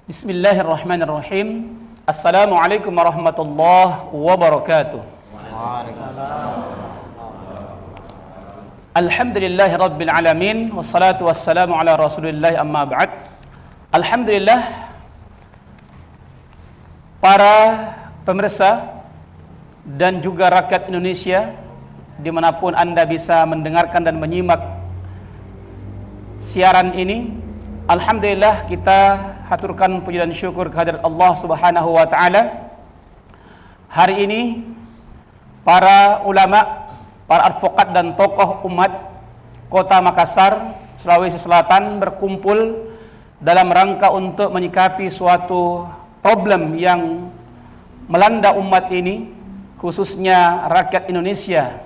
Bismillahirrahmanirrahim. Assalamualaikum warahmatullahi wabarakatuh. Alhamdulillahi rabbil alamin, wassalatu wassalamu ala rasulillah, amma ba'd. Alhamdulillah, para pemirsa dan juga rakyat Indonesia dimanapun Anda bisa mendengarkan dan menyimak siaran ini, alhamdulillah kita haturkan puji dan syukur kehadirat Allah Subhanahu wa taala. Hari ini para ulama, para advokat dan tokoh umat Kota Makassar, Sulawesi Selatan berkumpul dalam rangka untuk menyikapi suatu problem yang melanda umat ini, khususnya rakyat Indonesia,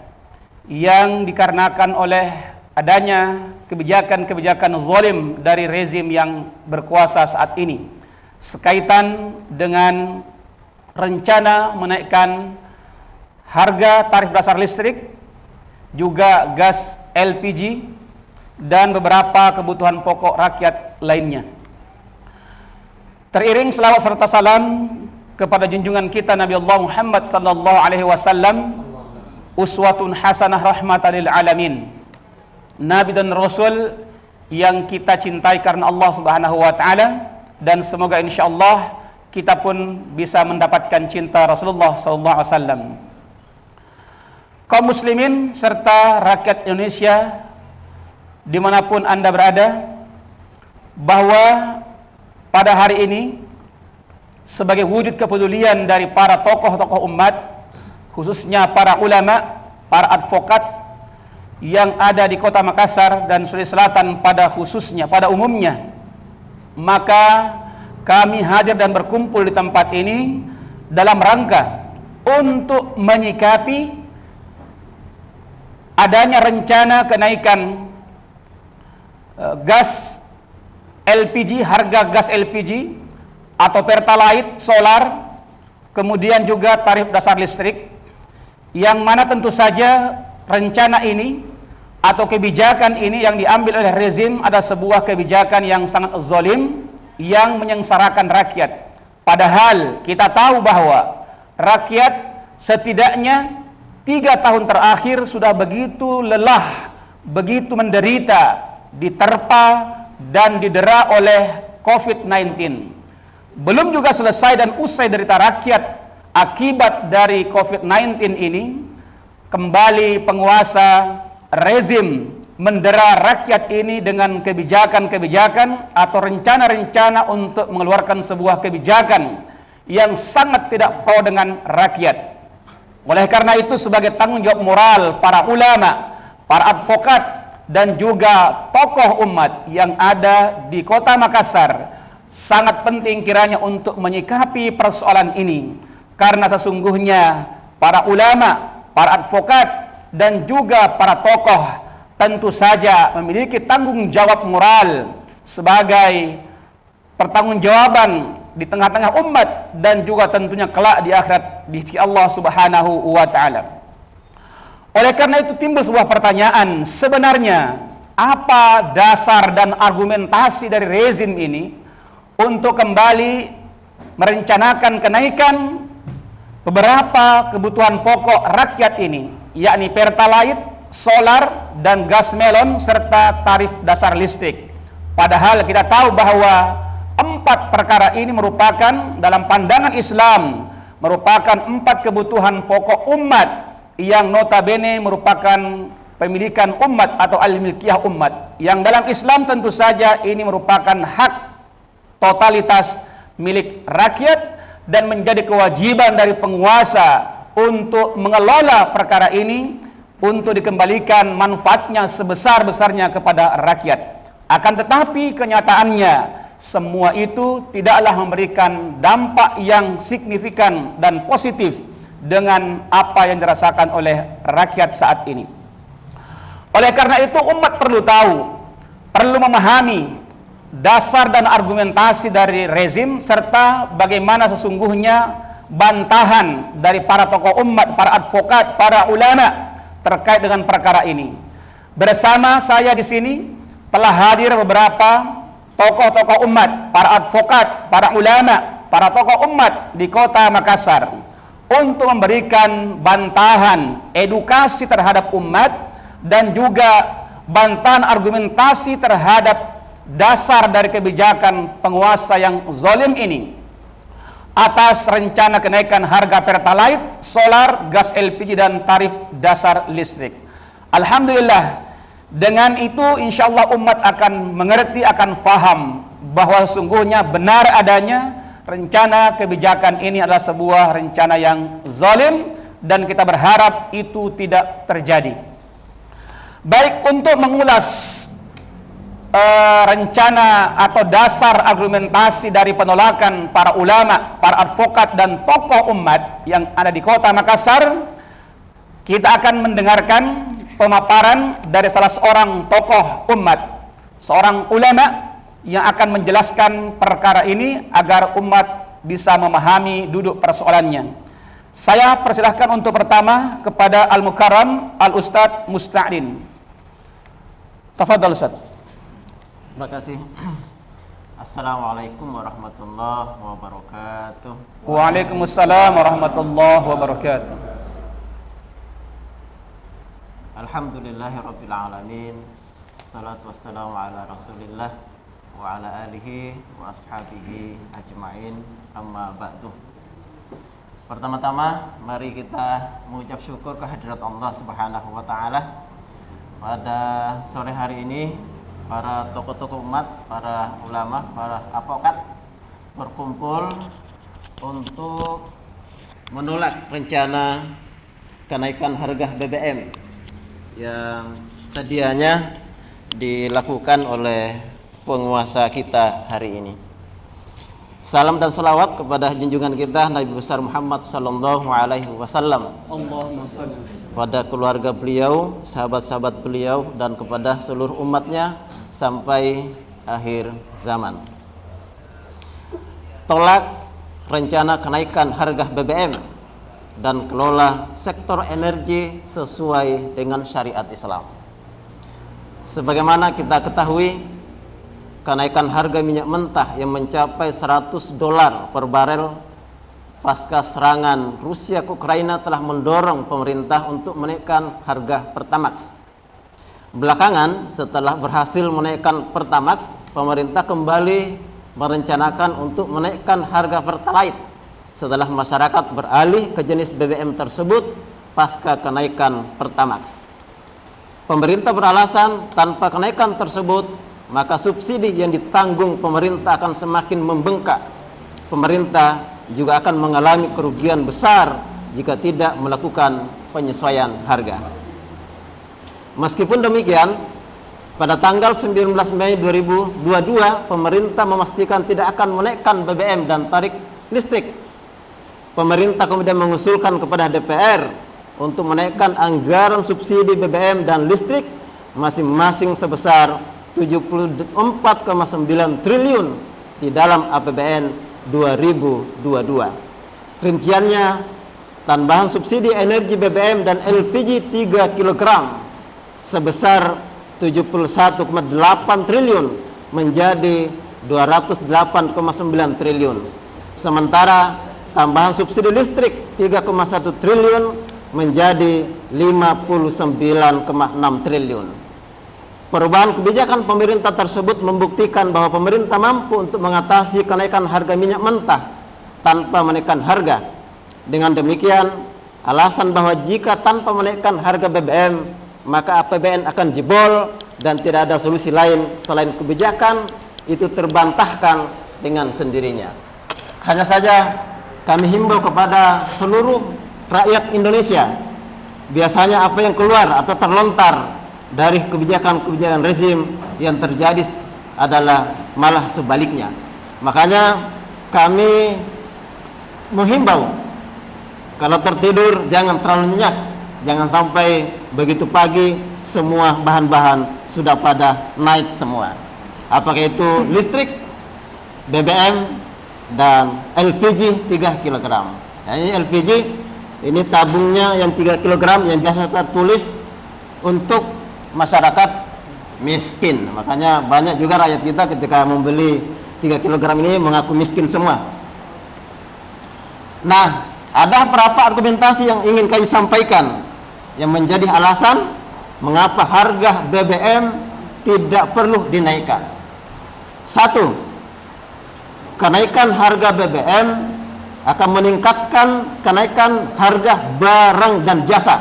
yang dikarenakan oleh adanya kebijakan-kebijakan zalim dari rezim yang berkuasa saat ini, sekaitan dengan rencana menaikkan harga tarif dasar listrik, juga gas LPG, dan beberapa kebutuhan pokok rakyat lainnya. Teriring selawat serta salam kepada junjungan kita Nabi Allah Muhammad sallallahu alaihi wasallam, uswatun hasanah rahmatan lil alamin, Nabi dan Rasul yang kita cintai karena Allah Subhanahu wa taala, dan semoga insyaallah kita pun bisa mendapatkan cinta Rasulullah sallallahu alaihi wasallam. Kaum muslimin serta rakyat Indonesia dimanapun Anda berada, bahwa pada hari ini sebagai wujud kepedulian dari para tokoh-tokoh umat, khususnya para ulama, para advokat yang ada di Kota Makassar dan Sulawesi Selatan pada khususnya, pada umumnya, maka kami hadir dan berkumpul di tempat ini dalam rangka untuk menyikapi adanya rencana kenaikan gas LPG, harga gas LPG atau pertalite, solar, kemudian juga tarif dasar listrik, yang mana tentu saja rencana ini atau kebijakan ini yang diambil oleh rezim ada sebuah kebijakan yang sangat zalim yang menyengsarakan rakyat. Padahal kita tahu bahwa rakyat setidaknya 3 tahun terakhir sudah begitu lelah, begitu menderita, diterpa dan didera oleh COVID-19. Belum juga selesai dan usai derita rakyat akibat dari COVID-19 ini, kembali penguasa rezim mendera rakyat ini dengan kebijakan-kebijakan atau rencana-rencana untuk mengeluarkan sebuah kebijakan yang sangat tidak pro dengan rakyat. Oleh karena itu, sebagai tanggung jawab moral para ulama, para advokat dan juga tokoh umat yang ada di Kota Makassar, sangat penting kiranya untuk menyikapi persoalan ini, karena sesungguhnya para ulama, para advokat dan juga para tokoh tentu saja memiliki tanggung jawab moral sebagai pertanggungjawaban di tengah-tengah umat dan juga tentunya kelak di akhirat di sisi Allah Subhanahu wa taala. Oleh karena itu timbul sebuah pertanyaan, sebenarnya apa dasar dan argumentasi dari rezim ini untuk kembali merencanakan kenaikan beberapa kebutuhan pokok rakyat ini, yakni pertalite, solar, dan gas melon, serta tarif dasar listrik. Padahal kita tahu bahwa 4 perkara ini merupakan dalam pandangan Islam merupakan 4 kebutuhan pokok umat yang notabene merupakan pemilikan umat atau al-milkiyah umat, yang dalam Islam tentu saja ini merupakan hak totalitas milik rakyat dan menjadi kewajiban dari penguasa untuk mengelola perkara ini untuk dikembalikan manfaatnya sebesar-besarnya kepada rakyat. Akan tetapi kenyataannya semua itu tidaklah memberikan dampak yang signifikan dan positif dengan apa yang dirasakan oleh rakyat saat ini. Oleh karena itu umat perlu tahu, perlu memahami dasar dan argumentasi dari rezim serta bagaimana sesungguhnya bantahan dari para tokoh umat, para advokat, para ulama terkait dengan perkara ini. Bersama saya di sini telah hadir beberapa tokoh-tokoh umat, para advokat, para ulama, para tokoh umat di kota Makassar untuk memberikan bantahan edukasi terhadap umat dan juga bantahan argumentasi terhadap dasar dari kebijakan penguasa yang zalim ini atas rencana kenaikan harga Pertalite, solar, gas LPG dan tarif dasar listrik. Alhamdulillah, dengan itu insyaallah umat akan mengerti, akan faham bahwa sungguhnya benar adanya rencana kebijakan ini adalah sebuah rencana yang zalim dan kita berharap itu tidak terjadi. Baik, untuk mengulas rencana atau dasar argumentasi dari penolakan para ulama, para advokat dan tokoh umat yang ada di kota Makassar, kita akan mendengarkan pemaparan dari salah seorang tokoh umat, seorang ulama yang akan menjelaskan perkara ini agar umat bisa memahami duduk persoalannya. Saya persilahkan untuk pertama kepada Al-Mukarram Al-Ustadz Musta'din. Tafadhal Ustaz. Terima kasih. Assalamualaikum warahmatullahi wabarakatuh. Waalaikumsalam warahmatullahi wabarakatuh. Alhamdulillahirabbil alamin. Wassalatu wassalamu ala Rasulillah wa ala alihi wa ashabihi ajmain. Amma ba'du. Pertama-tama mari kita mengucap syukur kehadirat Allah Subhanahu wa taala. Pada sore hari ini para tokoh-tokoh umat, para ulama, para advokat berkumpul untuk menolak rencana kenaikan harga BBM yang sedianya dilakukan oleh penguasa kita hari ini. Salam dan salawat kepada junjungan kita Nabi besar Muhammad sallallahu alaihi wasallam, pada keluarga beliau, sahabat-sahabat beliau dan kepada seluruh umatnya sampai akhir zaman. Tolak rencana kenaikan harga BBM dan kelola sektor energi sesuai dengan syariat Islam. Sebagaimana kita ketahui, kenaikan harga minyak mentah yang mencapai $100 per barel pasca serangan Rusia ke Ukraina telah mendorong pemerintah untuk menaikkan harga Pertamax. Belakangan, setelah berhasil menaikkan Pertamax, pemerintah kembali merencanakan untuk menaikkan harga Pertalite setelah masyarakat beralih ke jenis BBM tersebut pasca kenaikan Pertamax. Pemerintah beralasan tanpa kenaikan tersebut, maka subsidi yang ditanggung pemerintah akan semakin membengkak. Pemerintah juga akan mengalami kerugian besar jika tidak melakukan penyesuaian harga. Meskipun demikian, pada tanggal 19 Mei 2022, pemerintah memastikan tidak akan menaikkan BBM dan tarif listrik. Pemerintah kemudian mengusulkan kepada DPR untuk menaikkan anggaran subsidi BBM dan listrik masing-masing sebesar 74,9 triliun di dalam APBN 2022. Rinciannya, tambahan subsidi energi BBM dan LPG 3 kg sebesar 71,8 triliun menjadi 208,9 triliun. Sementara tambahan subsidi listrik 3,1 triliun menjadi 59,6 triliun. Perubahan kebijakan pemerintah tersebut membuktikan bahwa pemerintah mampu untuk mengatasi kenaikan harga minyak mentah tanpa menaikkan harga. Dengan demikian, alasan bahwa jika tanpa menaikkan harga BBM, maka APBN akan jebol dan tidak ada solusi lain selain kebijakan itu terbantahkan dengan sendirinya. Hanya saja kami himbau kepada seluruh rakyat Indonesia, biasanya apa yang keluar atau terlontar dari kebijakan-kebijakan rezim yang terjadi adalah malah sebaliknya. Makanya kami menghimbau, kalau tertidur jangan terlalu nyenyak, jangan sampai begitu pagi semua bahan-bahan sudah pada naik semua. Apakah itu listrik, BBM dan LPG 3 kg. Nah, ini LPG, ini tabungnya yang 3 kg yang biasa tertulis untuk masyarakat miskin. Makanya banyak juga rakyat kita ketika membeli 3 kg ini mengaku miskin semua. Nah, ada beberapa argumentasi yang ingin kami sampaikan yang menjadi alasan mengapa harga BBM tidak perlu dinaikkan. Satu, kenaikan harga BBM akan meningkatkan kenaikan harga barang dan jasa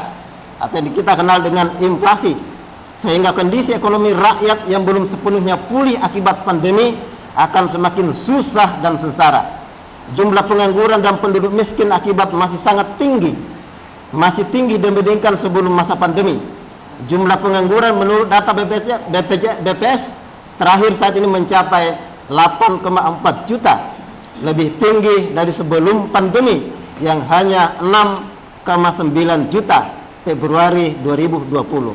atau yang kita kenal dengan inflasi, sehingga kondisi ekonomi rakyat yang belum sepenuhnya pulih akibat pandemi akan semakin susah dan sengsara. Jumlah pengangguran dan penduduk miskin akibat masih sangat tinggi, masih tinggi dibandingkan sebelum masa pandemi. Jumlah pengangguran menurut data BPS terakhir saat ini mencapai 8,4 juta, lebih tinggi dari sebelum pandemi yang hanya 6,9 juta Februari 2020.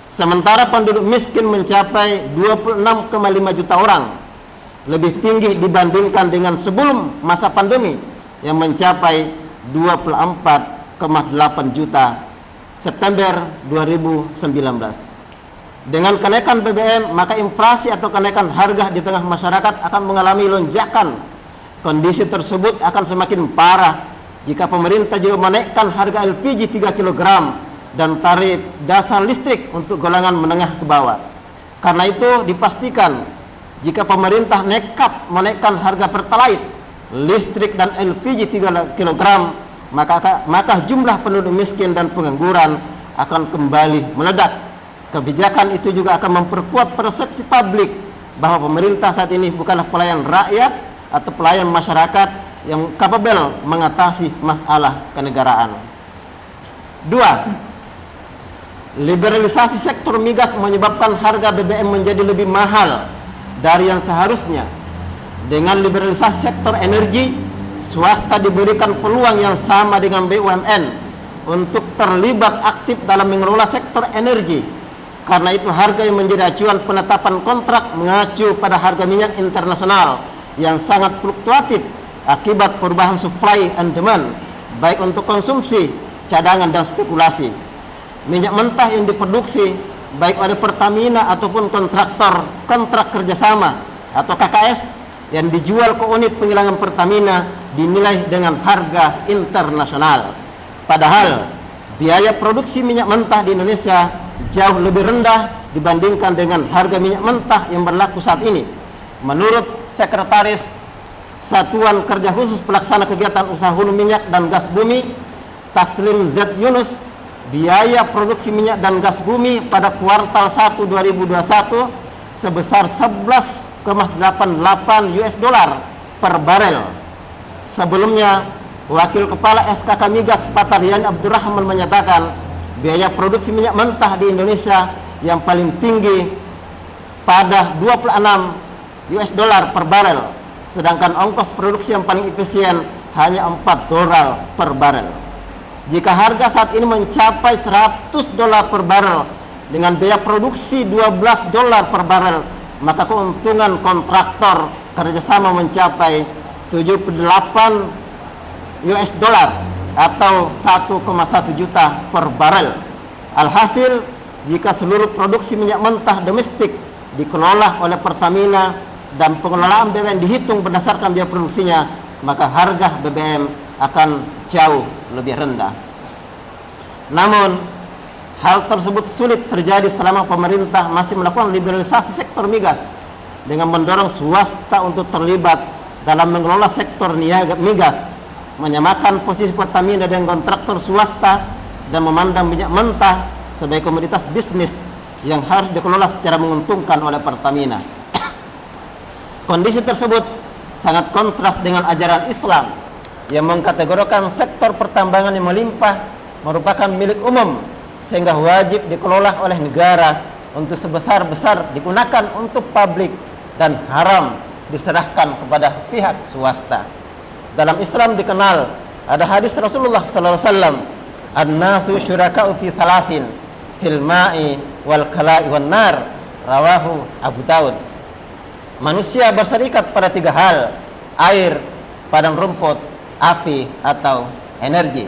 Sementara penduduk miskin mencapai 26,5 juta orang, lebih tinggi dibandingkan dengan sebelum masa pandemi yang mencapai 24,8 juta September 2019. Dengan kenaikan BBM, maka inflasi atau kenaikan harga di tengah masyarakat akan mengalami lonjakan. Kondisi tersebut akan semakin parah jika pemerintah juga menaikkan harga LPG 3 kg dan tarif dasar listrik untuk golongan menengah ke bawah. Karena itu dipastikan jika pemerintah nekat menaikkan harga pertalite, listrik dan LPG 3 kg, maka jumlah penduduk miskin dan pengangguran akan kembali meledak. Kebijakan itu juga akan memperkuat persepsi publik bahwa pemerintah saat ini bukanlah pelayan rakyat atau pelayan masyarakat yang kapabel mengatasi masalah kenegaraan. 2. Liberalisasi sektor migas menyebabkan harga BBM menjadi lebih mahal dari yang seharusnya. Dengan liberalisasi sektor energi, swasta diberikan peluang yang sama dengan BUMN untuk terlibat aktif dalam mengelola sektor energi. Karena itu harga yang menjadi acuan penetapan kontrak mengacu pada harga minyak internasional yang sangat fluktuatif akibat perubahan supply and demand, baik untuk konsumsi, cadangan dan spekulasi. Minyak mentah yang diproduksi baik oleh Pertamina ataupun kontrak kerjasama atau KKS yang dijual ke unit penggilingan Pertamina dinilai dengan harga internasional. Padahal biaya produksi minyak mentah di Indonesia jauh lebih rendah dibandingkan dengan harga minyak mentah yang berlaku saat ini. Menurut Sekretaris Satuan Kerja Khusus Pelaksana Kegiatan Usaha Hulu Minyak dan Gas Bumi, Taslim Z. Yunus, biaya produksi minyak dan gas bumi pada kuartal 1 2021 sebesar 11,88 US dollar per barel. Sebelumnya, Wakil Kepala SKK Migas Patarian Abdurrahman menyatakan biaya produksi minyak mentah di Indonesia yang paling tinggi pada 26 US dollar per barel, sedangkan ongkos produksi yang paling efisien hanya 4 dolar per barel. Jika harga saat ini mencapai 100 dolar per barel dengan biaya produksi 12 dolar per barel, maka keuntungan kontraktor kerjasama mencapai 78 US dollar atau 1,1 juta per barel. Alhasil, jika seluruh produksi minyak mentah domestik dikelola oleh Pertamina dan pengelolaan BBM dihitung berdasarkan biaya produksinya, maka harga BBM akan jauh lebih rendah. Namun, hal tersebut sulit terjadi selama pemerintah masih melakukan liberalisasi sektor migas dengan mendorong swasta untuk terlibat dalam mengelola sektor niaga migas, menyamakan posisi Pertamina dengan kontraktor swasta dan memandang minyak mentah sebagai komoditas bisnis yang harus dikelola secara menguntungkan oleh Pertamina. Kondisi tersebut sangat kontras dengan ajaran Islam yang mengkategorikan sektor pertambangan yang melimpah merupakan milik umum sehingga wajib dikelola oleh negara untuk sebesar-besar digunakan untuk publik dan haram diserahkan kepada pihak swasta. Dalam Islam dikenal ada hadis Rasulullah sallallahu alaihi wasallam, "An-nasu syuraka'u fi thalathin, fil ma'i wal kala'i wan nar," rawahu Abu Daud. Manusia berserikat pada 3 hal: air, padang rumput, api atau energi.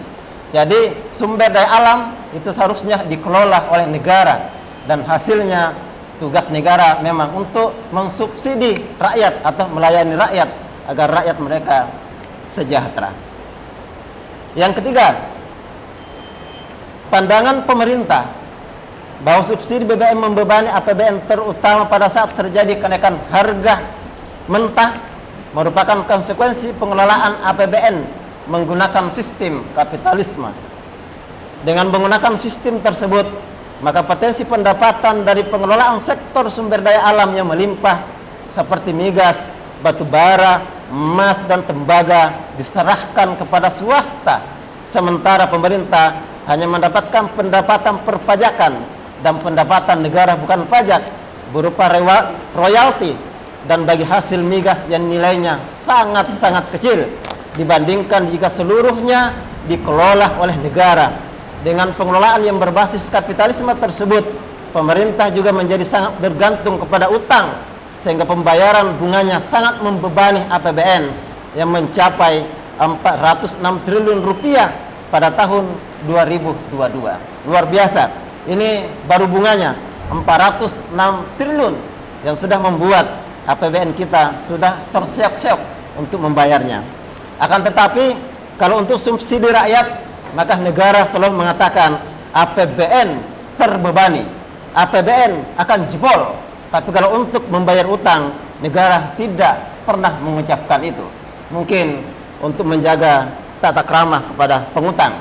Jadi sumber daya alam itu seharusnya dikelola oleh negara dan hasilnya tugas negara memang untuk mensubsidi rakyat atau melayani rakyat agar rakyat mereka sejahtera. Yang ketiga, pandangan pemerintah bahwa subsidi BBM membebani APBN terutama pada saat terjadi kenaikan harga mentah merupakan konsekuensi pengelolaan APBN menggunakan sistem kapitalisme. Dengan menggunakan sistem tersebut, maka potensi pendapatan dari pengelolaan sektor sumber daya alam yang melimpah seperti migas, batu bara, emas, dan tembaga diserahkan kepada swasta, sementara pemerintah hanya mendapatkan pendapatan perpajakan dan pendapatan negara bukan pajak berupa royalti, dan bagi hasil migas yang nilainya sangat-sangat kecil dibandingkan jika seluruhnya dikelola oleh negara. Dengan pengelolaan yang berbasis kapitalisme tersebut, pemerintah juga menjadi sangat bergantung kepada utang, sehingga pembayaran bunganya sangat membebani APBN yang mencapai 406 triliun rupiah pada tahun 2022. Luar biasa. Ini baru bunganya 406 triliun yang sudah membuat APBN kita sudah terseok-seok untuk membayarnya. Akan tetapi kalau untuk subsidi rakyat, maka negara selalu mengatakan APBN terbebani, APBN akan jebol. Tapi kalau untuk membayar utang, negara tidak pernah mengucapkan itu. Mungkin untuk menjaga tata krama kepada pengutang.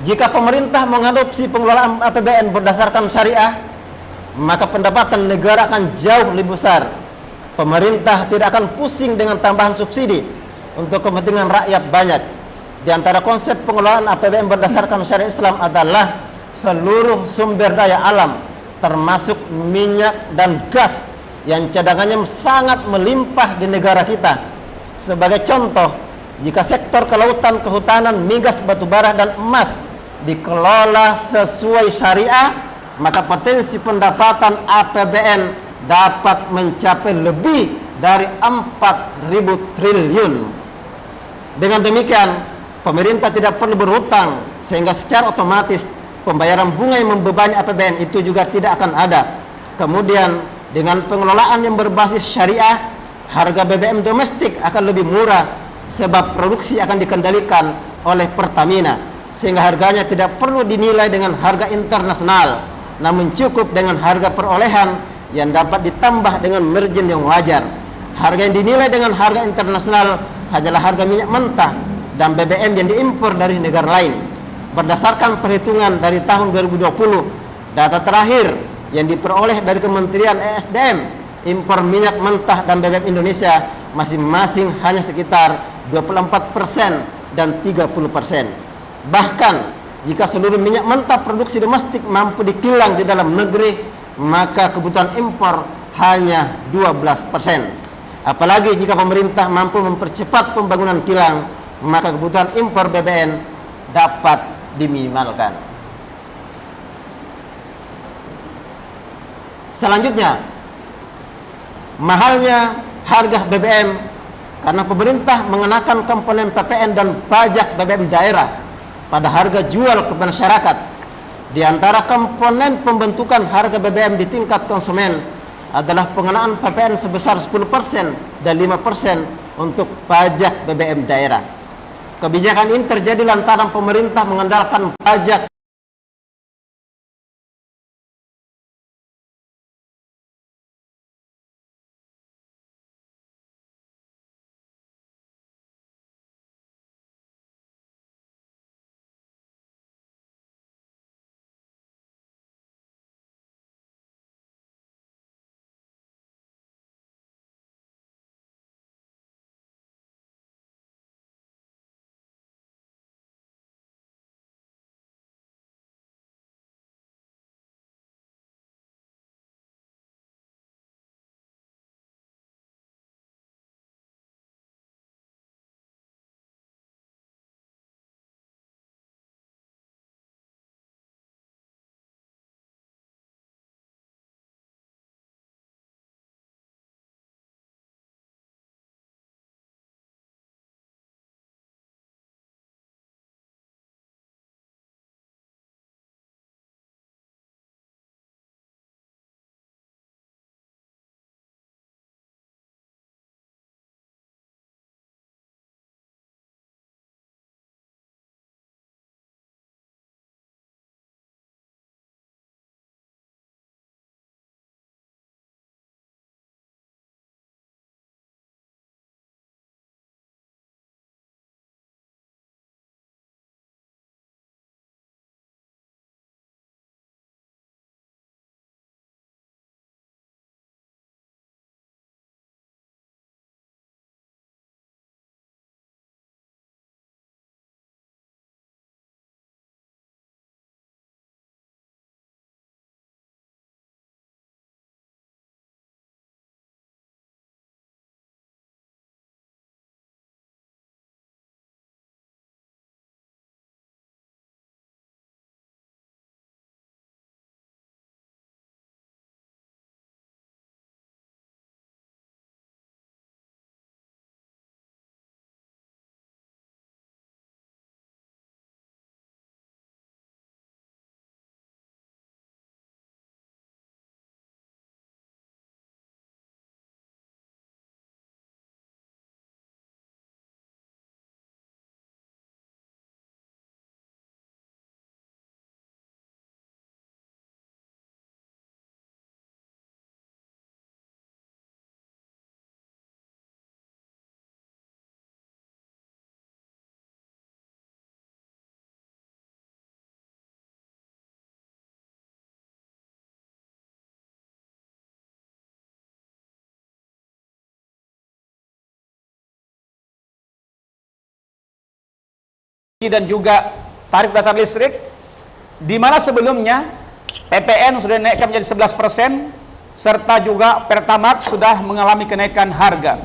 Jika pemerintah mengadopsi pengelolaan APBN berdasarkan syariah, maka pendapatan negara akan jauh lebih besar. Pemerintah tidak akan pusing dengan tambahan subsidi untuk kepentingan rakyat banyak. Di antara konsep pengelolaan APBN berdasarkan syariat Islam adalah seluruh sumber daya alam, termasuk minyak dan gas yang cadangannya sangat melimpah di negara kita. Sebagai contoh, jika sektor kelautan, kehutanan, migas, batubara, dan emas dikelola sesuai syariah, maka potensi pendapatan APBN dapat mencapai lebih dari 4.000 triliun. Dengan demikian, pemerintah tidak perlu berhutang, sehingga secara otomatis pembayaran bunga yang membebani APBN itu juga tidak akan ada. Kemudian, dengan pengelolaan yang berbasis syariah, harga BBM domestik akan lebih murah, sebab produksi akan dikendalikan oleh Pertamina, sehingga harganya tidak perlu dinilai dengan harga internasional, namun cukup dengan harga perolehan yang dapat ditambah dengan margin yang wajar. Harga yang dinilai dengan harga internasional hanyalah harga minyak mentah dan BBM yang diimpor dari negara lain. Berdasarkan perhitungan dari tahun 2020, data terakhir yang diperoleh dari Kementerian ESDM, impor minyak mentah dan BBM Indonesia masing-masing hanya sekitar 24% dan 30%. Bahkan jika seluruh minyak mentah produksi domestik mampu dikilang di dalam negeri, maka kebutuhan impor hanya 12%. Apalagi jika pemerintah mampu mempercepat pembangunan kilang, maka kebutuhan impor BBM dapat diminimalkan. Selanjutnya, mahalnya harga BBM karena pemerintah mengenakan komponen PPN dan pajak BBM daerah pada harga jual ke masyarakat. Di antara komponen pembentukan harga BBM di tingkat konsumen adalah pengenaan PPN sebesar 10% dan 5% untuk pajak BBM daerah. Kebijakan ini terjadi lantaran pemerintah mengandalkan pajak dan juga tarif dasar listrik, di mana sebelumnya PPN sudah dinaikkan menjadi 11%, serta juga Pertamax sudah mengalami kenaikan harga.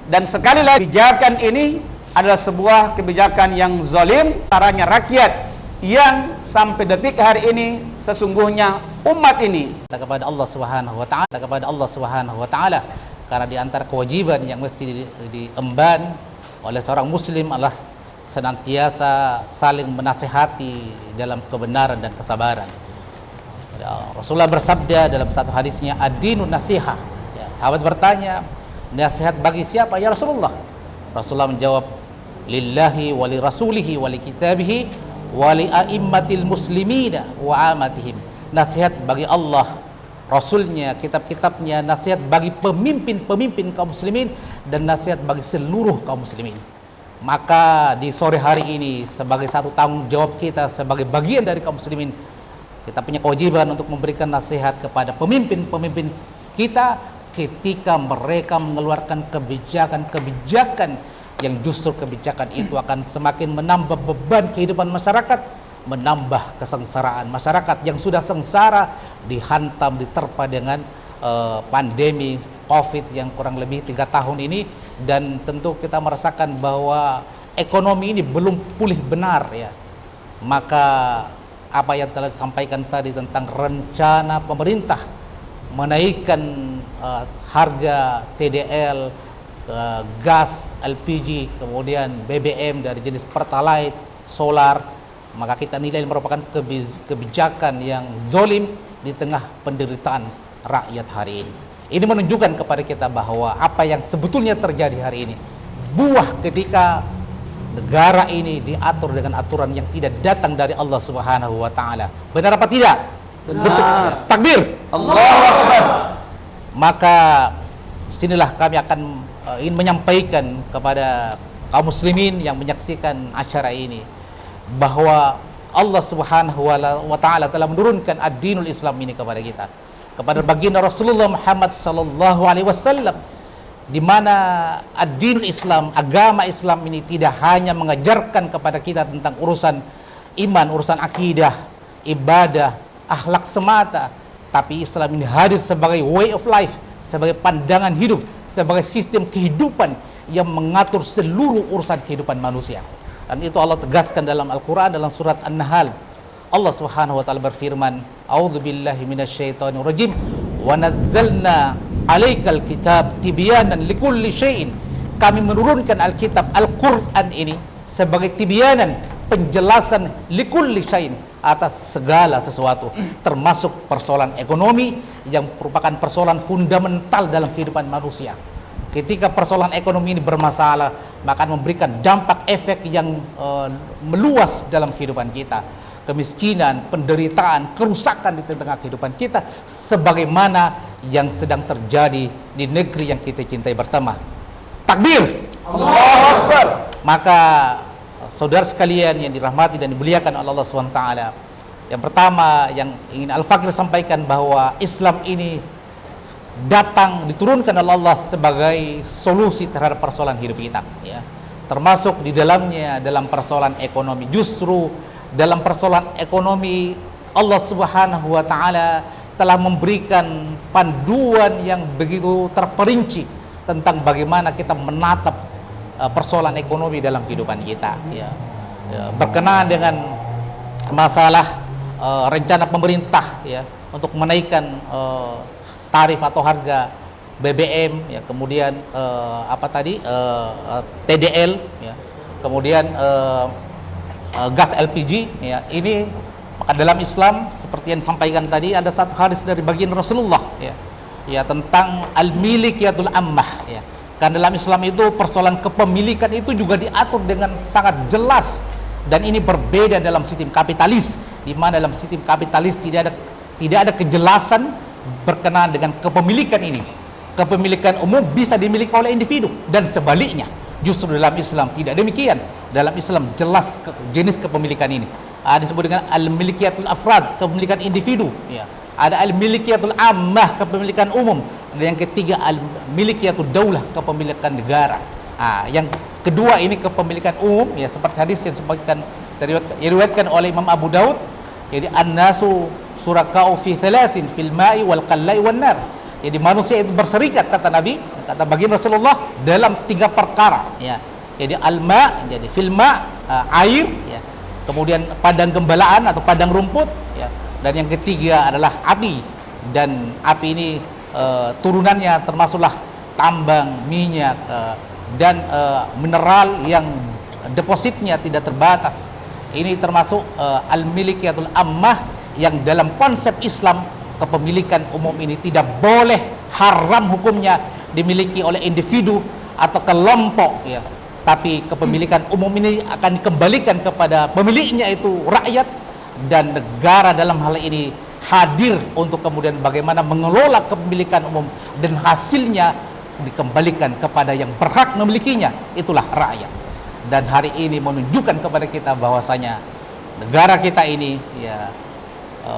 Dan sekali lagi, kebijakan ini adalah sebuah kebijakan yang zalim, caranya rakyat yang sampai detik hari ini sesungguhnya umat ini kepada Allah Subhanahu wa taala, karena di antara kewajiban yang mesti diemban oleh seorang muslim adalah senantiasa saling menasihati dalam kebenaran dan kesabaran. Rasulullah bersabda dalam satu hadisnya, ad-dinun nasihah. Ya, sahabat bertanya, nasihat bagi siapa ya Rasulullah? Rasulullah menjawab, lillahi wa li rasulihi wa li kitabihi wa li a'immatil muslimina wa amatihim. Nasihat bagi Allah, Rasulnya, kitab-kitabnya, nasihat bagi pemimpin-pemimpin kaum muslimin, dan nasihat bagi seluruh kaum muslimin. Maka di sore hari ini, sebagai satu tanggung jawab kita sebagai bagian dari kaum muslimin, kita punya kewajiban untuk memberikan nasihat kepada pemimpin-pemimpin kita ketika mereka mengeluarkan kebijakan-kebijakan yang justru kebijakan itu akan semakin menambah beban kehidupan masyarakat, menambah kesengsaraan masyarakat yang sudah sengsara, dihantam, diterpa dengan pandemi COVID yang kurang lebih 3 tahun ini. Dan tentu kita merasakan bahwa ekonomi ini belum pulih benar ya. Maka apa yang telah disampaikan tadi tentang rencana pemerintah menaikkan harga TDL, gas, LPG, kemudian BBM dari jenis Pertalite, solar, maka kita nilai merupakan kebijakan yang zalim di tengah penderitaan rakyat hari ini. Ini menunjukkan kepada kita bahwa apa yang sebetulnya terjadi hari ini, buah ketika negara ini diatur dengan aturan yang tidak datang dari Allah Subhanahu wa taala. Benar apa tidak? Benar. Takbir. Allahu Akbar. Maka sinilah kami akan ingin menyampaikan kepada kaum muslimin yang menyaksikan acara ini bahwa Allah Subhanahu wa taala telah menurunkan ad-dinul Islam ini kepada kita, kepada baginda Rasulullah Muhammad sallallahu alaihi wasallam, di mana ad-dinul Islam, agama Islam ini tidak hanya mengajarkan kepada kita tentang urusan iman, urusan akidah, ibadah, akhlak semata, tapi Islam ini hadir sebagai way of life, sebagai pandangan hidup, sebagai sistem kehidupan yang mengatur seluruh urusan kehidupan manusia. Dan itu Allah tegaskan dalam Al-Quran, dalam surat An-Nahl. Allah Subhanahu wa taala berfirman, a'udzubillahi minasyaitonir rajim, wa nazzalna 'alaikal kitab tibyanan likulli syai'in. Kami menurunkan Alkitab, Al-Qur'an ini sebagai tibyanan, penjelasan, likulli syai'in, atas segala sesuatu, termasuk persoalan ekonomi yang merupakan persoalan fundamental dalam kehidupan manusia. Ketika persoalan ekonomi ini bermasalah, maka memberikan dampak efek yang meluas dalam kehidupan kita. Kemiskinan, penderitaan, kerusakan di tengah kehidupan kita, sebagaimana yang sedang terjadi di negeri yang kita cintai bersama. Takbir. Allahu Akbar. Maka saudara sekalian yang dirahmati dan dimuliakan oleh Allah SWT, yang pertama yang ingin Al-Fakir sampaikan bahwa Islam ini datang, diturunkan oleh Allah sebagai solusi terhadap persoalan hidup kita ya. Termasuk di dalamnya dalam persoalan ekonomi. Justru dalam persoalan ekonomi Allah Subhanahu wa taala telah memberikan panduan yang begitu terperinci tentang bagaimana kita menatap persoalan ekonomi dalam kehidupan kita ya. Berkenaan dengan masalah rencana pemerintah ya untuk menaikkan tarif atau harga BBM ya, kemudian TDL ya, kemudian gas LPG ya. Ini maka dalam Islam seperti yang disampaikan tadi, ada satu hadis dari baginda Rasulullah ya tentang al-milikiyatul ammah ya. Karena dalam Islam itu persoalan kepemilikan itu juga diatur dengan sangat jelas, dan ini berbeda dalam sistem kapitalis, di mana dalam sistem kapitalis tidak ada kejelasan berkenaan dengan kepemilikan ini. Kepemilikan umum bisa dimiliki oleh individu dan sebaliknya. Justru dalam Islam tidak demikian. Dalam Islam jelas jenis kepemilikan ini. Disebut dengan al-milikiyatul afrad, kepemilikan individu ya. Ada al-milikiyatul ammah, kepemilikan umum. Dan yang ketiga al-milikiyatul daulah, kepemilikan negara. Yang kedua ini kepemilikan umum, ya seperti hadis yang disebutkan diriwayatkan oleh Imam Abu Daud. Jadi an-nasu suraka'u fi thalathin fil ma'i wal qalla'i wan nar. Jadi manusia itu berserikat, kata Nabi, kata baginda Rasulullah, dalam 3 perkara, ya. Jadi al-ma, jadi fil ma, air, ya. Kemudian padang gembalaan atau padang rumput, ya. Dan yang ketiga adalah api. Dan api ini turunannya termasuklah tambang, minyak, dan mineral yang depositnya tidak terbatas. Ini termasuk al-milikiyatul ammah, yang dalam konsep Islam kepemilikan umum ini tidak boleh, haram hukumnya dimiliki oleh individu atau kelompok, ya. Tapi kepemilikan umum ini akan dikembalikan kepada pemiliknya, itu rakyat, dan negara dalam hal ini hadir untuk kemudian bagaimana mengelola kepemilikan umum, dan hasilnya dikembalikan kepada yang berhak memilikinya, itulah rakyat. Dan hari ini menunjukkan kepada kita bahwasanya negara kita ini, ya,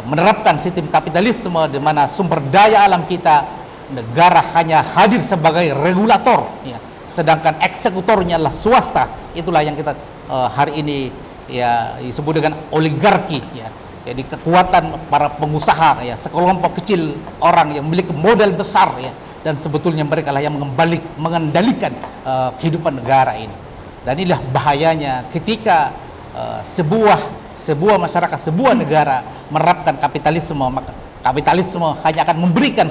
menerapkan sistem kapitalisme di mana sumber daya alam kita, negara hanya hadir sebagai regulator, ya, sedangkan eksekutornya adalah swasta. Itulah yang kita hari ini, ya, disebut dengan oligarki, ya. Jadi kekuatan para pengusaha, ya, sekelompok kecil orang yang memiliki modal besar, ya, dan sebetulnya mereka lah yang mengendalikan kehidupan negara ini. Dan inilah bahayanya ketika sebuah masyarakat, sebuah negara menerapkan kapitalisme, maka kapitalisme hanya akan memberikan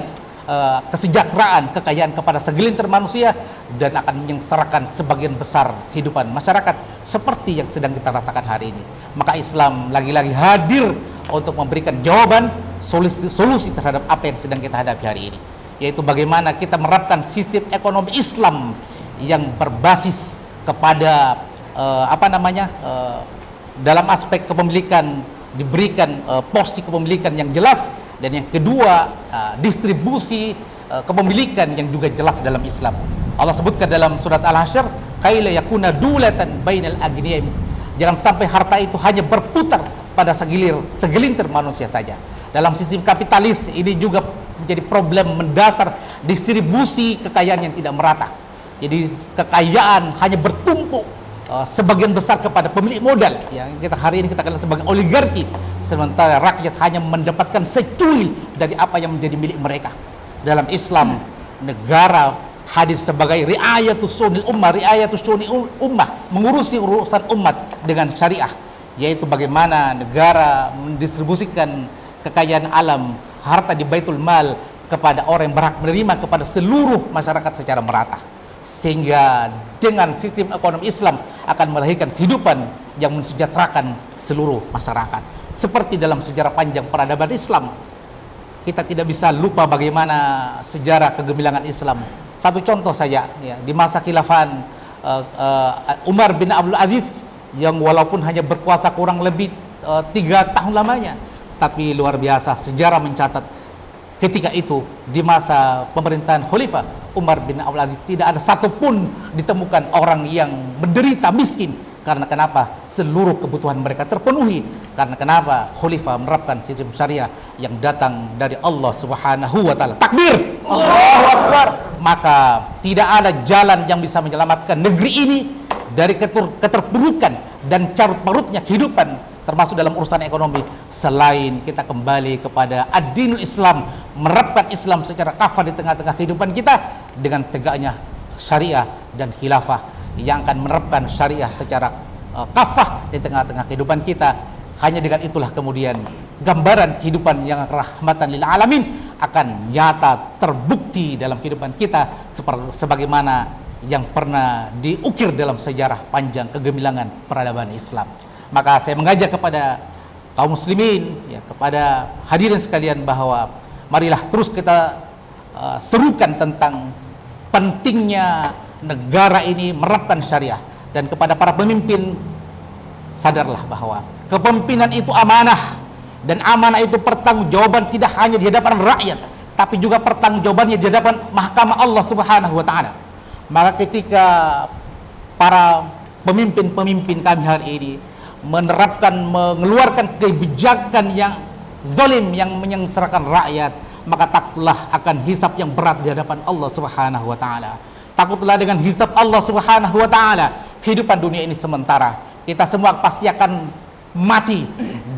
kesejahteraan, kekayaan kepada segelintir manusia, dan akan menyengsarakan sebagian besar kehidupan masyarakat seperti yang sedang kita rasakan hari ini. Maka Islam lagi-lagi hadir untuk memberikan jawaban, solusi terhadap apa yang sedang kita hadapi hari ini, yaitu bagaimana kita menerapkan sistem ekonomi Islam yang berbasis kepada dalam aspek kepemilikan diberikan porsi kepemilikan yang jelas, dan yang kedua distribusi kepemilikan yang juga jelas dalam Islam. Allah sebutkan dalam surat Al-Hasyr, kaila yakuna dulatan bainal aghniyam, jangan sampai harta itu hanya berputar pada segelintir manusia saja. Dalam sistem kapitalis ini juga menjadi problem mendasar, distribusi kekayaan yang tidak merata. Jadi kekayaan hanya bertumpuk sebagian besar kepada pemilik modal, yang kita hari ini kita kenal sebagai oligarki, sementara rakyat hanya mendapatkan secuil dari apa yang menjadi milik mereka. Dalam Islam, negara hadir sebagai riayatus sunil ummah, riayatus sunil ummah, mengurusi urusan umat dengan syariah, yaitu bagaimana negara mendistribusikan kekayaan alam, harta di baitul mal kepada orang yang berhak menerima, kepada seluruh masyarakat secara merata. Sehingga dengan sistem ekonomi Islam akan melahirkan kehidupan yang mensejahterakan seluruh masyarakat. Seperti dalam sejarah panjang peradaban Islam, kita tidak bisa lupa bagaimana sejarah kegemilangan Islam. Satu contoh saja, ya, di masa khilafahan Umar bin Abdul Aziz, yang walaupun hanya berkuasa kurang lebih 3 tahun lamanya, tapi luar biasa sejarah mencatat ketika itu di masa pemerintahan Khalifah Umar bin Abdul Aziz tidak ada satupun ditemukan orang yang menderita miskin. Karena kenapa? Seluruh kebutuhan mereka terpenuhi. Karena kenapa? Khalifah menerapkan sistem syariah yang datang dari Allah Subhanahu wa taala. Takbir! Allahu Akbar! Maka tidak ada jalan yang bisa menyelamatkan negeri ini dari keterpurukan dan carut-marutnya kehidupan, termasuk dalam urusan ekonomi, selain kita kembali kepada ad-dinul Islam, menerapkan Islam secara kafah di tengah-tengah kehidupan kita dengan tegaknya syariah dan khilafah yang akan menerapkan syariah secara kafah di tengah-tengah kehidupan kita. Hanya dengan itulah kemudian gambaran kehidupan yang rahmatan lil alamin akan nyata terbukti dalam kehidupan kita sebagaimana yang pernah diukir dalam sejarah panjang kegemilangan peradaban Islam. Maka saya mengajak kepada kaum muslimin, ya, kepada hadirin sekalian, bahwa marilah terus kita serukan tentang pentingnya negara ini menerapkan syariah. Dan kepada para pemimpin, sadarlah bahwa kepemimpinan itu amanah, dan amanah itu pertanggungjawaban tidak hanya di hadapan rakyat, tapi juga pertanggungjawabannya di hadapan mahkamah Allah Subhanahu wa taala. Maka ketika para pemimpin-pemimpin kami hari ini mengeluarkan kebijakan yang zalim, yang menyengsarakan rakyat, maka takutlah akan hisab yang berat di hadapan Allah Subhanahu wa taala. takutlah dengan hisab Allah Subhanahu wa taala. Kehidupan dunia ini sementara. Kita semua pasti akan mati,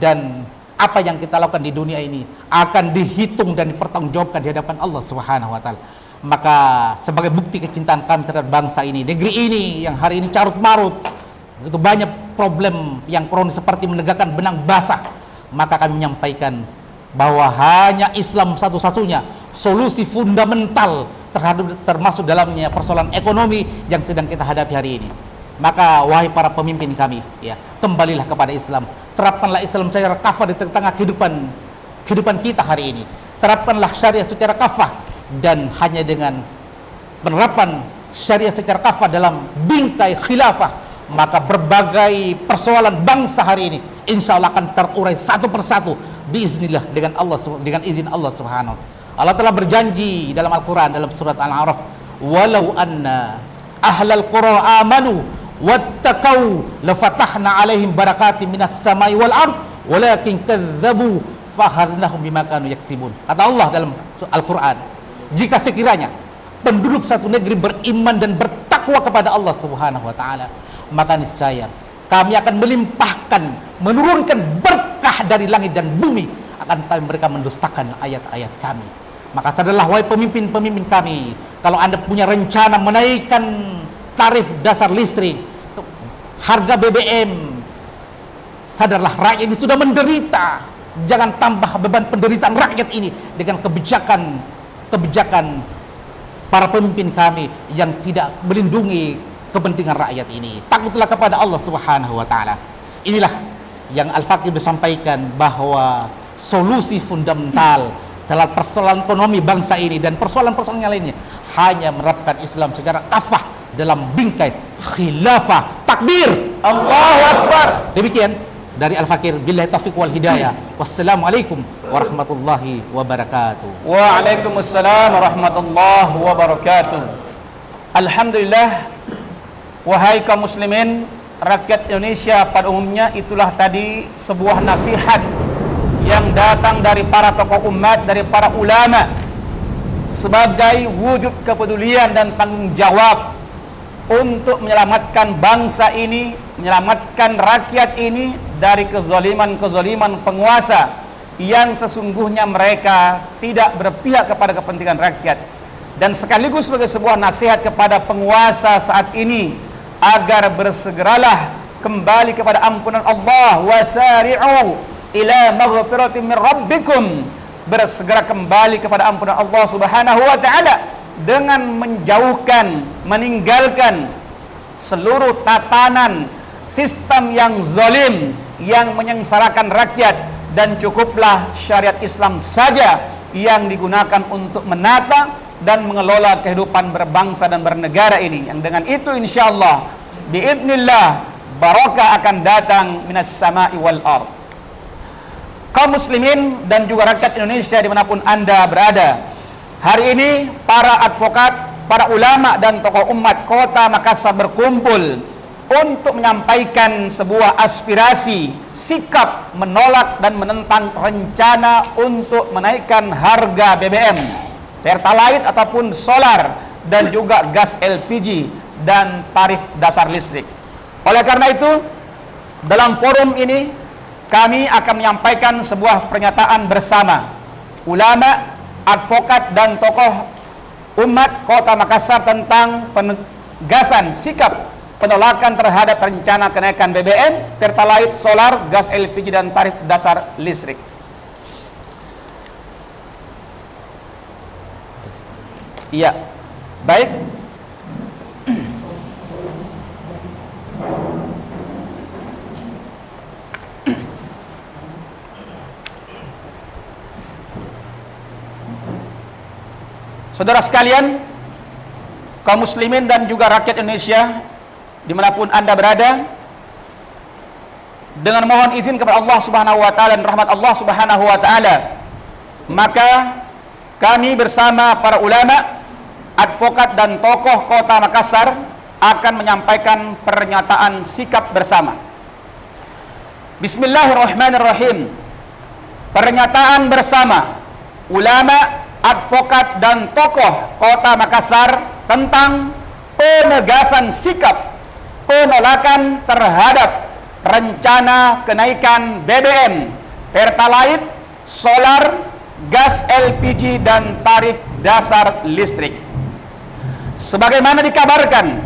dan apa yang kita lakukan di dunia ini akan dihitung dan dipertanggungjawabkan di hadapan Allah Subhanahu wa taala. Maka sebagai bukti kecintaan kami terhadap bangsa ini, negeri ini yang hari ini carut marut, begitu banyak problem yang kronis seperti menegakkan benang basah, maka kami menyampaikan bahwa hanya Islam satu-satunya solusi fundamental termasuk dalamnya persoalan ekonomi yang sedang kita hadapi hari ini. Maka wahai para pemimpin kami, ya, kembalilah kepada Islam. Terapkanlah Islam secara kafah di tengah kehidupan kita hari ini. Terapkanlah syariah secara kafah, dan hanya dengan penerapan syariah secara kafah dalam bingkai khilafah, maka berbagai persoalan bangsa hari ini insya Allah akan terurai satu persatu biiznillah dengan izin Allah Subhanahu wa taala. Allah telah berjanji dalam Al-Quran dalam surat Al-A'raf, walau anna ahlal qura amanu wattaqau lafatahna alaihim barakatim minas samai wal ard walakin kadzabu faharnahum bima kanu yaksibun. Kata Allah dalam Al-Quran, jika sekiranya penduduk satu negeri beriman dan bertakwa kepada Allah Subhanahu wa taala, maka niscaya kami akan melimpahkan, menurunkan berkah dari langit dan bumi, akan tapi mereka mendustakan ayat-ayat kami. Maka sadarlah wahai pemimpin-pemimpin kami, kalau Anda punya rencana menaikkan tarif dasar listrik, harga BBM, sadarlah rakyat ini sudah menderita. Jangan tambah beban penderitaan rakyat ini dengan kebijakan para pemimpin kami yang tidak melindungi kepentingan rakyat ini. Takutlah kepada Allah Subhanahu wa taala. Inilah yang Al-Fakir disampaikan, bahwa solusi fundamental dalam persoalan ekonomi bangsa ini dan persoalan-persoalan yang lainnya hanya menerapkan Islam secara kafah dalam bingkai khilafah. Takbir, Allahu Akbar. Demikian dari Al-Fakir, billahi taufiq wal hidayah. Wassalamualaikum warahmatullahi wabarakatuh. Waalaikumsalam warahmatullahi wabarakatuh. Alhamdulillah, wahai kaum muslimin, rakyat Indonesia pada umumnya, itulah tadi sebuah nasihat yang datang dari para tokoh umat, dari para ulama, sebagai wujud kepedulian dan tanggung jawab untuk menyelamatkan bangsa ini, menyelamatkan rakyat ini dari kezaliman-kezaliman penguasa yang sesungguhnya mereka tidak berpihak kepada kepentingan rakyat. Dan sekaligus sebagai sebuah nasihat kepada penguasa saat ini agar bersegeralah kembali kepada ampunan Allah, wasari'u ila maghfiratin min rabbikum, bersegera kembali kepada ampunan Allah Subhanahu wa taala dengan menjauhkan, meninggalkan seluruh tatanan sistem yang zalim yang menyengsarakan rakyat, dan cukuplah syariat Islam saja yang digunakan untuk menata dan mengelola kehidupan berbangsa dan bernegara ini, yang dengan itu insyaallah biidznillah barakah akan datang minas sama'i wal ard. Kaum muslimin dan juga rakyat Indonesia dimanapun Anda berada, hari ini para advokat, para ulama dan tokoh umat kota Makassar berkumpul untuk menyampaikan sebuah aspirasi, sikap menolak dan menentang rencana untuk menaikkan harga BBM, Pertalite ataupun solar, dan juga gas LPG dan tarif dasar listrik. Oleh karena itu, dalam forum ini kami akan menyampaikan sebuah pernyataan bersama ulama, advokat dan tokoh umat kota Makassar tentang penegasan sikap penolakan terhadap rencana kenaikan BBM, Pertalite, solar, gas LPG dan tarif dasar listrik. Iya, baik. Saudara sekalian, kaum muslimin dan juga rakyat Indonesia dimanapun Anda berada, dengan mohon izin kepada Allah Subhanahu wa taala dan rahmat Allah Subhanahu wa taala, maka kami bersama para ulama, advokat dan tokoh kota Makassar akan menyampaikan pernyataan sikap bersama. Bismillahirrahmanirrahim. Pernyataan bersama ulama, advokat dan tokoh kota Makassar tentang penegasan sikap penolakan terhadap rencana kenaikan BBM, Pertalite, solar, gas LPG dan tarif dasar listrik. Sebagaimana dikabarkan,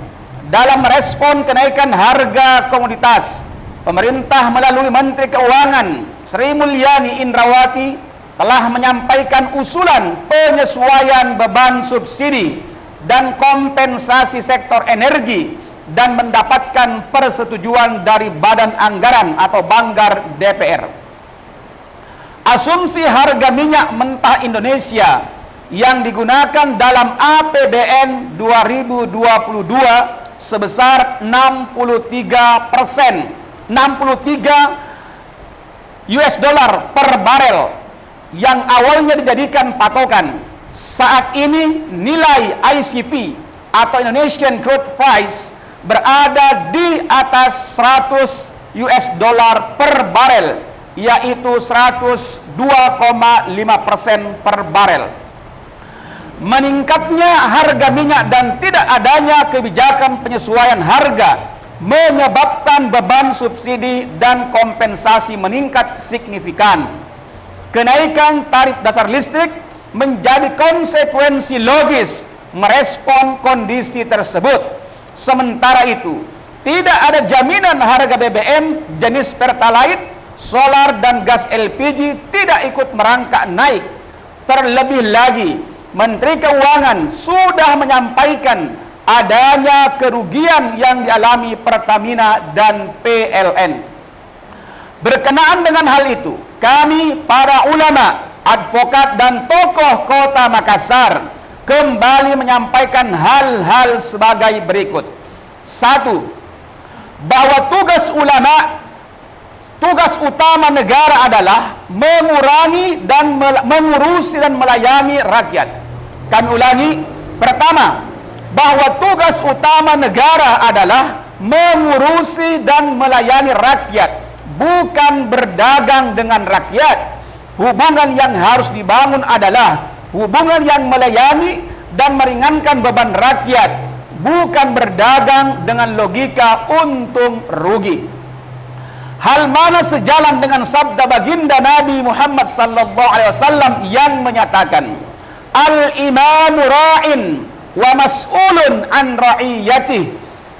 dalam respon kenaikan harga komoditas, pemerintah melalui Menteri Keuangan Sri Mulyani Indrawati telah menyampaikan usulan penyesuaian beban subsidi dan kompensasi sektor energi dan mendapatkan persetujuan dari Badan Anggaran atau Banggar DPR. Asumsi harga minyak mentah Indonesia yang digunakan dalam APBN 2022 sebesar 63 US dollar per barel yang awalnya dijadikan patokan. Saat ini nilai ICP atau Indonesian Crude Price berada di atas 100 US dollar per barel, yaitu 102,5% per barel. Meningkatnya harga minyak dan tidak adanya kebijakan penyesuaian harga menyebabkan beban subsidi dan kompensasi meningkat signifikan. Kenaikan tarif dasar listrik menjadi konsekuensi logis merespon kondisi tersebut. Sementara itu, tidak ada jaminan harga BBM jenis Pertalite, solar dan gas LPG tidak ikut merangkak naik. Terlebih lagi, Menteri Keuangan sudah menyampaikan adanya kerugian yang dialami Pertamina dan PLN. Berkenaan dengan hal itu, kami para ulama, advokat dan tokoh Kota Makassar kembali menyampaikan hal-hal sebagai berikut. 1. Bahwa tugas ulama, tugas utama negara adalah mengurangi dan mengurusi dan melayani rakyat. Kami ulangi. Pertama, bahwa tugas utama negara adalah mengurusi dan melayani rakyat, bukan berdagang dengan rakyat. Hubungan yang harus dibangun adalah hubungan yang melayani dan meringankan beban rakyat, bukan berdagang dengan logika untung rugi. Hal mana sejalan dengan sabda baginda Nabi Muhammad SAW yang menyatakan, al-imamu ra'in wa mas'ulun an ra'iyatih.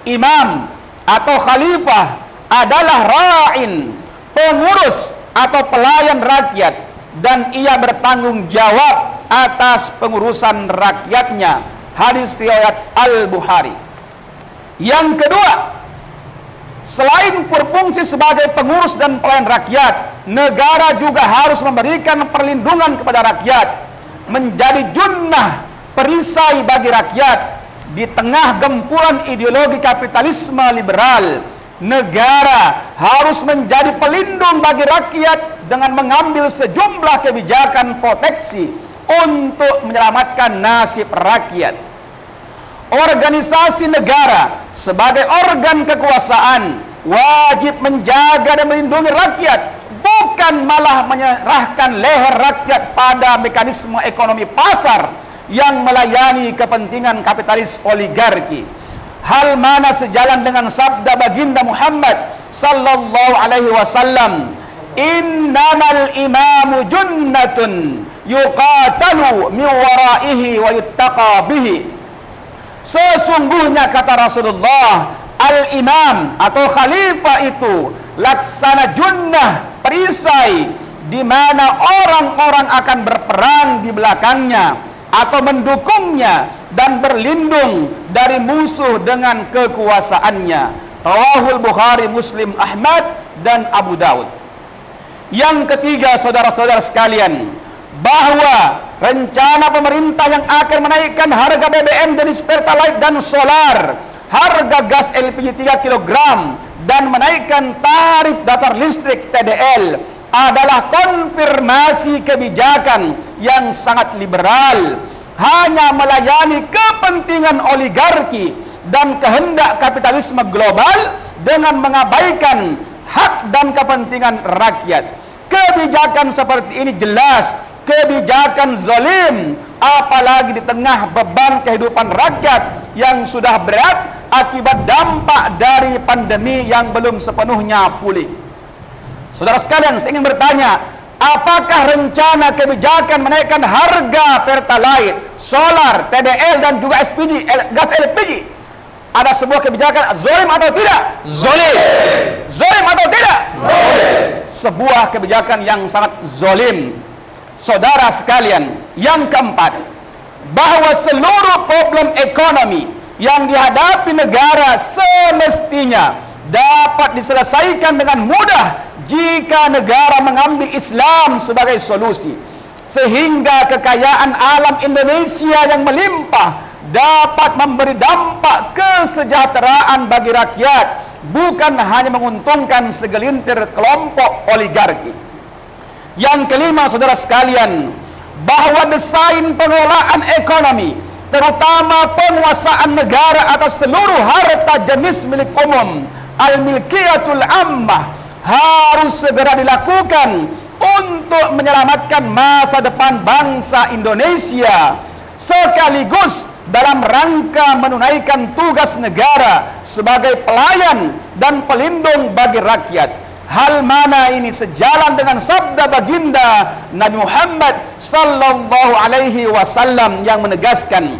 Imam atau khalifah adalah ra'in, pengurus atau pelayan rakyat, dan ia bertanggung jawab atas pengurusan rakyatnya. Hadis riwayat Al-Bukhari. Yang kedua, selain berfungsi sebagai pengurus dan pelayan rakyat, negara juga harus memberikan perlindungan kepada rakyat, menjadi junnah perisai bagi rakyat. Di tengah gempuran ideologi kapitalisme liberal, negara harus menjadi pelindung bagi rakyat dengan mengambil sejumlah kebijakan proteksi untuk menyelamatkan nasib rakyat. Organisasi negara sebagai organ kekuasaan wajib menjaga dan melindungi rakyat, bukan malah menyerahkan leher rakyat pada mekanisme ekonomi pasar yang melayani kepentingan kapitalis oligarki. Hal mana sejalan dengan sabda baginda Muhammad sallallahu alaihi wasallam, innamal imamu junnatun yuqatalu min waraihi wa yuttaqa bihi. Sesungguhnya kata Rasulullah, al-imam atau khalifah itu laksana junnah, perisai, di mana orang-orang akan berperang di belakangnya atau mendukungnya dan berlindung dari musuh dengan kekuasaannya. Rawahul Bukhari, Muslim, Ahmad dan Abu Daud. Yang ketiga, saudara-saudara sekalian, bahwa rencana pemerintah yang akan menaikkan harga BBM jenis Pertalite dan solar, harga gas LPG 3 kg dan menaikkan tarif dasar listrik TDL adalah konfirmasi kebijakan yang sangat liberal, hanya melayani kepentingan oligarki dan kehendak kapitalisme global dengan mengabaikan hak dan kepentingan rakyat. Kebijakan seperti ini jelas kebijakan zalim, apalagi di tengah beban kehidupan rakyat yang sudah berat akibat dampak dari pandemi yang belum sepenuhnya pulih. Saudara sekalian, saya ingin bertanya, apakah rencana kebijakan menaikkan harga Pertalite, solar, TDL dan juga SPG, gas LPG ada sebuah kebijakan zalim atau tidak? Zalim. Zalim atau tidak? Zalim. Sebuah kebijakan yang sangat zalim. Saudara sekalian, yang keempat, bahwa seluruh problem ekonomi yang dihadapi negara semestinya dapat diselesaikan dengan mudah jika negara mengambil Islam sebagai solusi, sehingga kekayaan alam Indonesia yang melimpah dapat memberi dampak kesejahteraan bagi rakyat, bukan hanya menguntungkan segelintir kelompok oligarki. Yang kelima, saudara sekalian, bahwa desain pengelolaan ekonomi, terutama penguasaan negara atas seluruh harta jenis milik umum, al-milkiyatul ammah, harus segera dilakukan untuk menyelamatkan masa depan bangsa Indonesia, sekaligus dalam rangka menunaikan tugas negara sebagai pelayan dan pelindung bagi rakyat. Hal mana ini sejalan dengan sabda baginda Nabi Muhammad sallallahu alaihi wasallam yang menegaskan,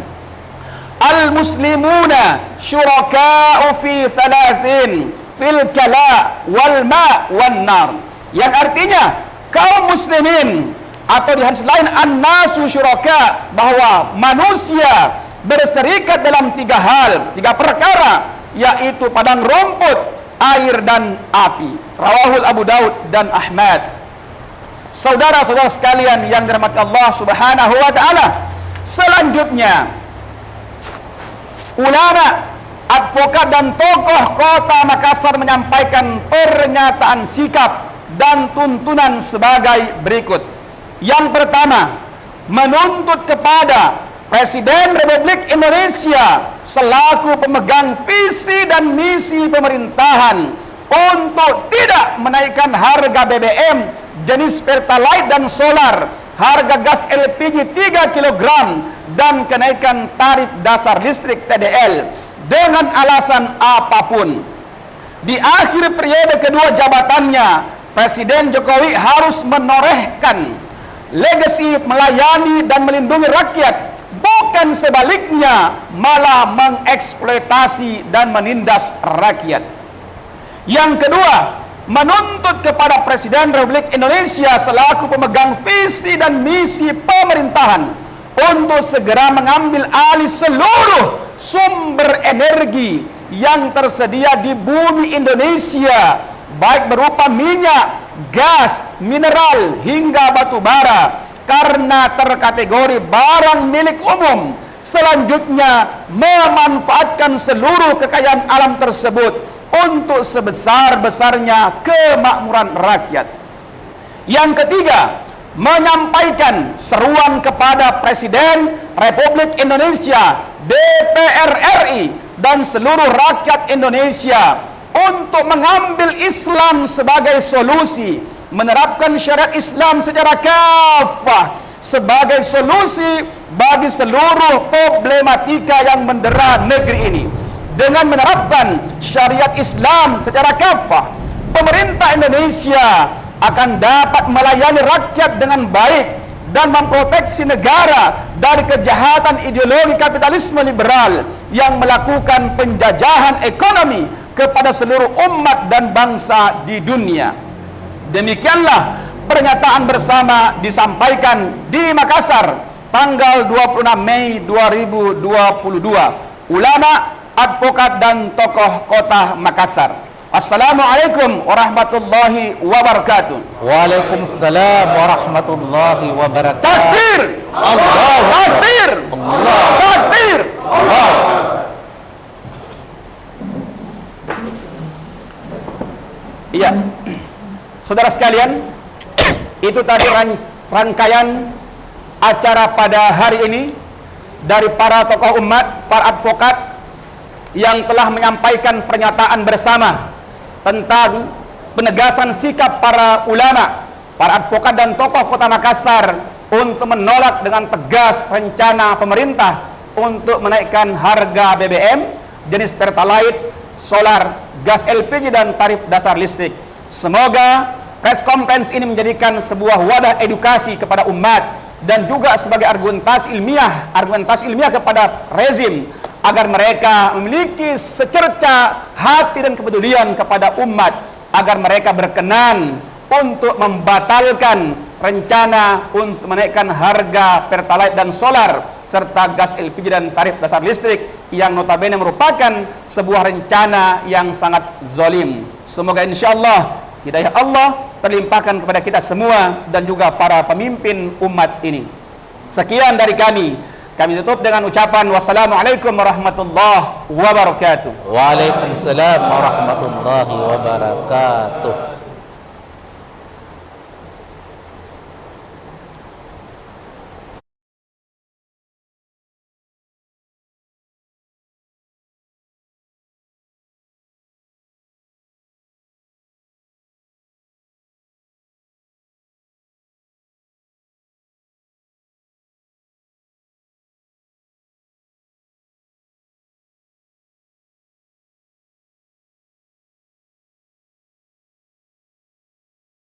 al-muslimuna syuraka'u fi thalathin, fil kala wal ma wan nar, yang artinya kaum muslimin, atau di hadis lain an-nasu syuraka, bahwa manusia berserikat dalam tiga hal, tiga perkara, yaitu padang rumput, air dan api. Rawahul Abu Daud dan Ahmad. Saudara-saudara sekalian yang dirahmati Allah Subhanahu wa taala, selanjutnya ulama, advokat dan tokoh kota Makassar menyampaikan pernyataan sikap dan tuntunan sebagai berikut. Yang pertama, menuntut kepada Presiden Republik Indonesia selaku pemegang visi dan misi pemerintahan untuk tidak menaikkan harga BBM jenis Pertalite dan solar, harga gas LPG 3 kg, dan kenaikan tarif dasar listrik TDL dengan alasan apapun. Di akhir periode kedua jabatannya, Presiden Jokowi harus menorehkan legasi melayani dan melindungi rakyat, bukan sebaliknya malah mengeksploitasi dan menindas rakyat. Yang kedua, menuntut kepada Presiden Republik Indonesia selaku pemegang visi dan misi pemerintahan untuk segera mengambil alih seluruh sumber energi yang tersedia di bumi Indonesia, baik berupa minyak, gas, mineral hingga batu bara, karena terkategori barang milik umum. Selanjutnya, memanfaatkan seluruh kekayaan alam tersebut untuk sebesar-besarnya kemakmuran rakyat. Yang ketiga, menyampaikan seruan kepada Presiden Republik Indonesia, DPR RI, dan seluruh rakyat Indonesia untuk mengambil Islam sebagai solusi, menerapkan syariat Islam secara kafah sebagai solusi bagi seluruh problematika yang mendera negeri ini. Dengan menerapkan syariat Islam secara kafah, pemerintah Indonesia akan dapat melayani rakyat dengan baik dan memproteksi negara dari kejahatan ideologi kapitalisme liberal yang melakukan penjajahan ekonomi kepada seluruh umat dan bangsa di dunia. Demikianlah pernyataan bersama disampaikan di Makassar tanggal 26 Mei 2022 ulama, advokat dan tokoh kota Makassar. Assalamualaikum warahmatullahi wabarakatuh. Waalaikumsalam warahmatullahi wabarakatuh. Takbir! Allah takbir! Allah takbir! Allah. Iya, saudara sekalian, itu tadi rangkaian acara pada hari ini dari para tokoh umat, para advokat yang telah menyampaikan pernyataan bersama tentang penegasan sikap para ulama, para advokat dan tokoh kota Makassar untuk menolak dengan tegas rencana pemerintah untuk menaikkan harga BBM, jenis Pertalite, solar, gas LPG dan tarif dasar listrik. Semoga press conference ini menjadikan sebuah wadah edukasi kepada umat dan juga sebagai argumentasi ilmiah kepada rezim agar mereka memiliki secerca hati dan kepedulian kepada umat, agar mereka berkenan untuk membatalkan rencana untuk menaikkan harga Pertalite dan solar serta gas LPG dan tarif dasar listrik yang notabene merupakan sebuah rencana yang sangat zalim. Semoga insyaallah hidayah Allah terlimpahkan kepada kita semua dan juga para pemimpin umat ini. Sekian dari kami. Kami tutup dengan ucapan wassalamualaikum warahmatullahi wabarakatuh. Waalaikumsalam warahmatullahi wabarakatuh.